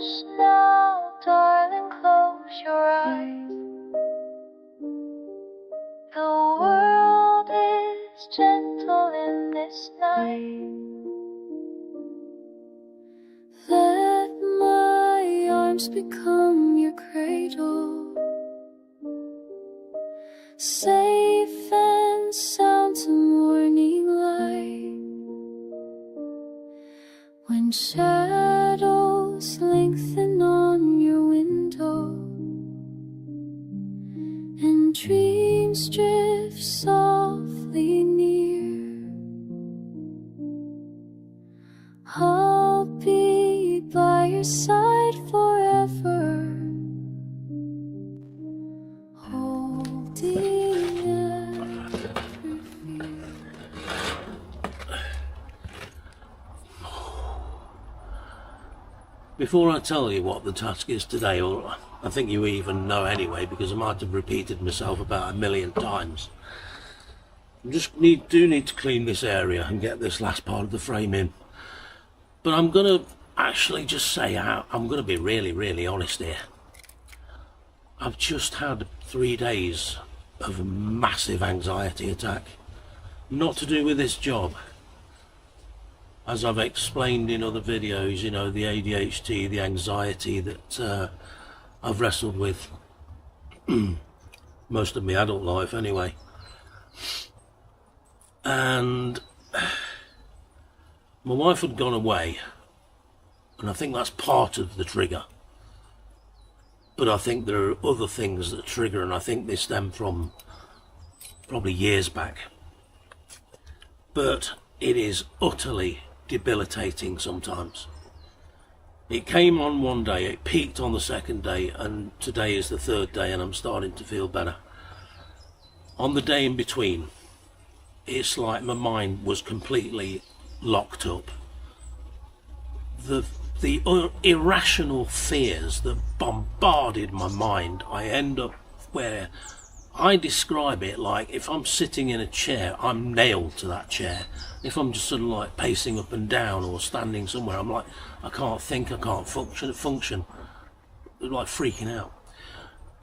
Hush now, darling, close your eyes. The world is gentle in this night. Let my arms become your cradle, safe and sound to morning light. When shadows lengthen on your window and dreams drift softly near, I'll be by your side forever, holding every fear. Before I tell you what the task is today, or I think you even know anyway because I might have repeated myself about 1,000,000 times, I just need to clean this area and get this last part of the frame in. But I'm going to actually just say I'm going to be really honest here. I've just had 3 days of a massive anxiety attack. Not to do with this job. As I've explained in other videos, you know, the ADHD, the anxiety that I've wrestled with most of my adult life anyway. And my wife had gone away, and I think that's part of the trigger. But I think there are other things that trigger, and I think they stem from probably years back. But it is utterly debilitating sometimes. It came on one day, it peaked on the second day, and today is the third day and I'm starting to feel better. On the day in between, it's like my mind was completely locked up. The irrational fears that bombarded my mind, I end up where I describe it like if I'm sitting in a chair, I'm nailed to that chair. If I'm just sort of like pacing up and down or standing somewhere, I'm like, I can't think, I can't function. It's like freaking out.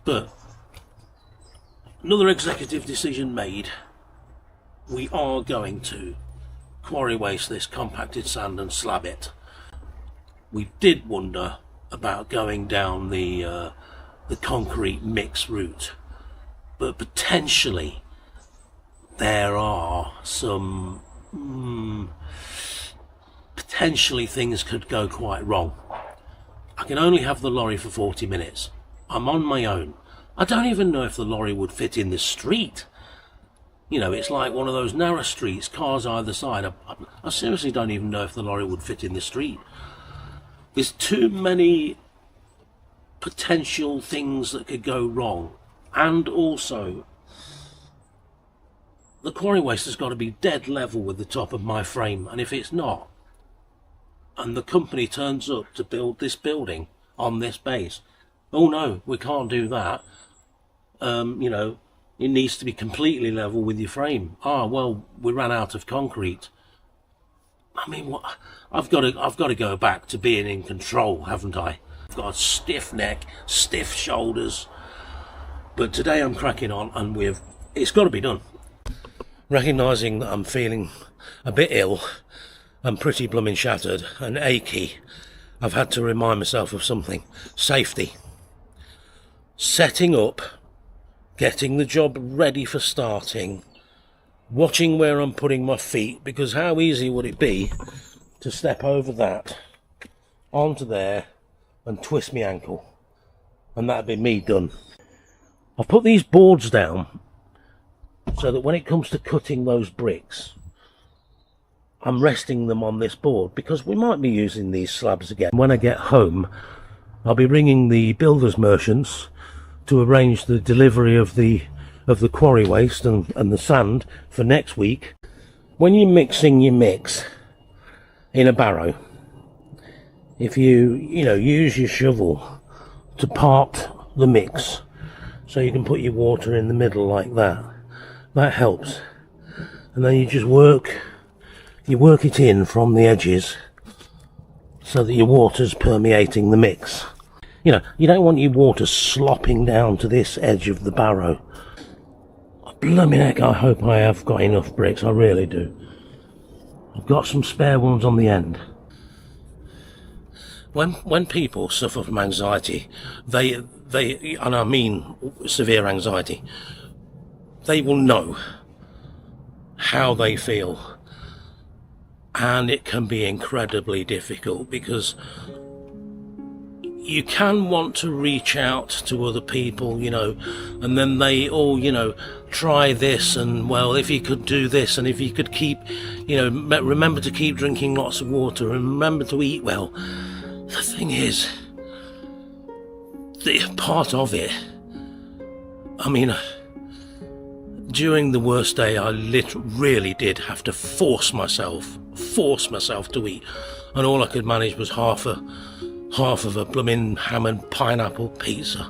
But another executive decision made. We are going to quarry waste this compacted sand and slab it. We did wonder about going down the concrete mix route. But potentially there are some potentially things could go quite wrong. I can only have the lorry for 40 minutes. I'm on my own. I don't even know if the lorry would fit in the street. You know, it's like one of those narrow streets, cars either side. I seriously don't even know if the lorry would fit in the street. There's too many potential things that could go wrong. And also, the quarry waste has got to be dead level with the top of my frame, and if it's not, and the company turns up to build this building on this base, oh no, we can't do that. You know, it needs to be completely level with your frame. Ah, well, we ran out of concrete. I mean, what? I've got to go back to being in control, haven't I? I've got a stiff neck, stiff shoulders. But today I'm cracking on, and it's got to be done. Recognising that I'm feeling a bit ill and pretty blooming shattered and achy, I've had to remind myself of something. Safety. Setting up, getting the job ready for starting, watching where I'm putting my feet, because how easy would it be to step over that, onto there, and twist my ankle? And that'd be me done. I've put these boards down so that when it comes to cutting those bricks, I'm resting them on this board, because we might be using these slabs again. When I get home, I'll be ringing the builders merchants to arrange the delivery of the quarry waste and the sand for next week. When you're mixing your mix in a barrow, if you use your shovel to part the mix, so you can put your water in the middle like that. That helps. And then you just work it in from the edges so that your water's permeating the mix. You know, you don't want your water slopping down to this edge of the barrow. Blooming heck, I hope I have got enough bricks, I really do. I've got some spare ones on the end. When people suffer from anxiety, they and I mean severe anxiety, they will know how they feel, and it can be incredibly difficult, because you can want to reach out to other people, you know, and then they all, you know, try this, and well, if you could do this, and if you could keep, you know, remember to keep drinking lots of water, and remember to eat well. The thing is, the part of it, I mean, during the worst day, I really did have to force myself to eat, and all I could manage was half of a blooming ham and pineapple pizza.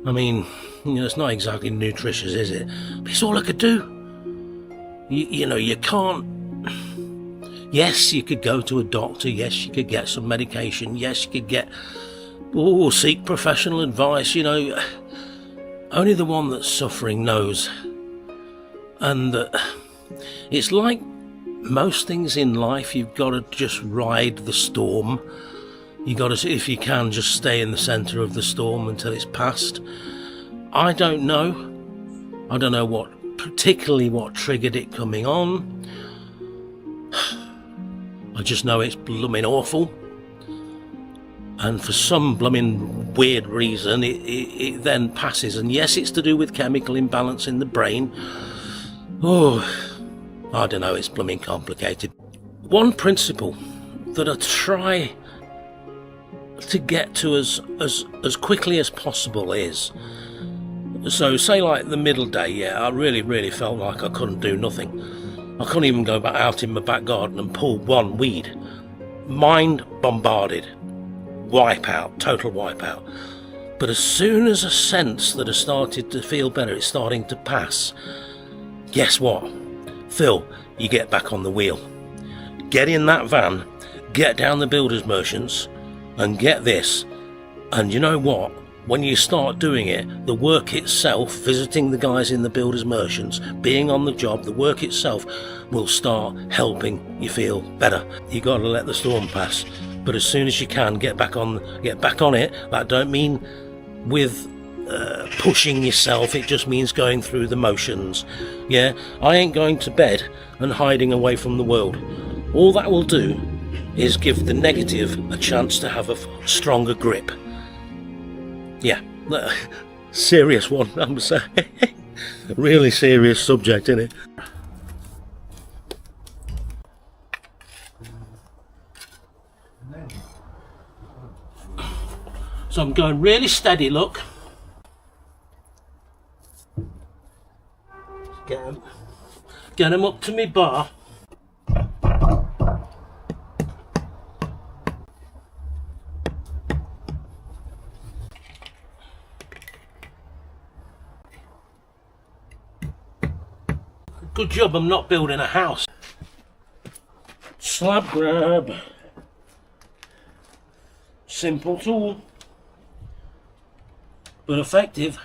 I mean, you know, it's not exactly nutritious, is it? But it's all I could do. You know, you can't... Yes, you could go to a doctor. Yes, you could get some medication. Yes, you could get... seek professional advice, you know. Only the one that's suffering knows. And it's like most things in life, you've got to just ride the storm. You got to, if you can, just stay in the centre of the storm until it's passed. I don't know particularly what triggered it coming on. I just know it's blooming awful. And for some blooming weird reason, it then passes. And yes, it's to do with chemical imbalance in the brain. Oh, I don't know, it's blooming complicated. One principle that I try to get to as quickly as possible is, so say like the middle day, yeah, I really felt like I couldn't do nothing. I couldn't even go back out in my back garden and pull one weed. Mind bombarded. Wipeout, total wipeout. But as soon as I sense that I started to feel better, it's starting to pass, guess what? Phil, you get back on the wheel. Get in that van, get down the builder's merchants, and get this. And you know what? When you start doing it, the work itself, visiting the guys in the builder's merchants, being on the job, the work itself will start helping you feel better. You got to let the storm pass. But as soon as you can, get back on it. That don't mean with pushing yourself, it just means going through the motions. Yeah, I ain't going to bed and hiding away from the world. All that will do is give the negative a chance to have a stronger grip. Yeah, serious one, I'm saying. Really serious subject, innit? So I'm going really steady, look. Get him up to me bar. Good job I'm not building a house. Slab grab. Simple tool, but effective.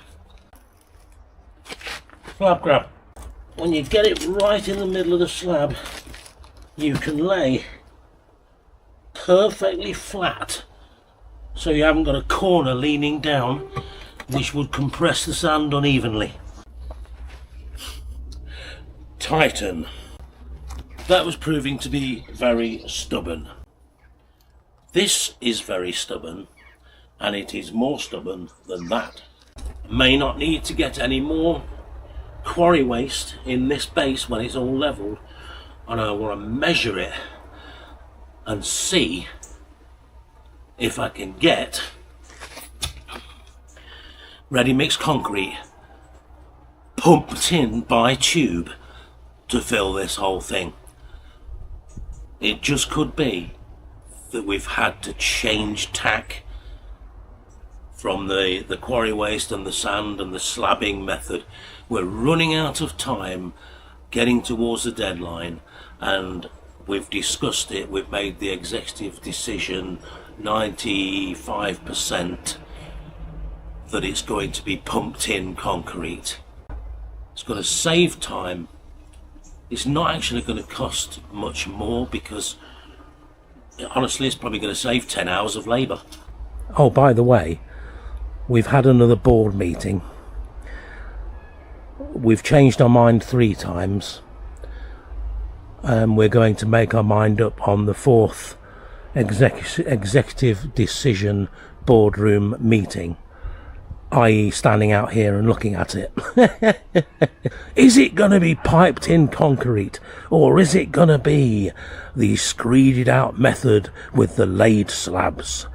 Slab grab. When you get it right in the middle of the slab, you can lay perfectly flat, so you haven't got a corner leaning down which would compress the sand unevenly. Tighten. That was proving to be very stubborn. This is very stubborn, and it is more stubborn than that. May not need to get any more quarry waste in this base when it's all leveled, and I want to measure it and see if I can get ready mixed concrete pumped in by tube to fill this whole thing. It just could be that we've had to change tack from the quarry waste and the sand and the slabbing method. We're running out of time, getting towards the deadline, and we've discussed it, we've made the executive decision 95% that it's going to be pumped in concrete. It's going to save time. It's not actually going to cost much more because honestly it's probably going to save 10 hours of labour. Oh, by the way, we've had another board meeting. We've changed our mind 3 times. We're going to make our mind up on the 4th executive decision boardroom meeting, i.e. standing out here and looking at it. Is it going to be piped in concrete, or is it going to be the screeded out method with the laid slabs?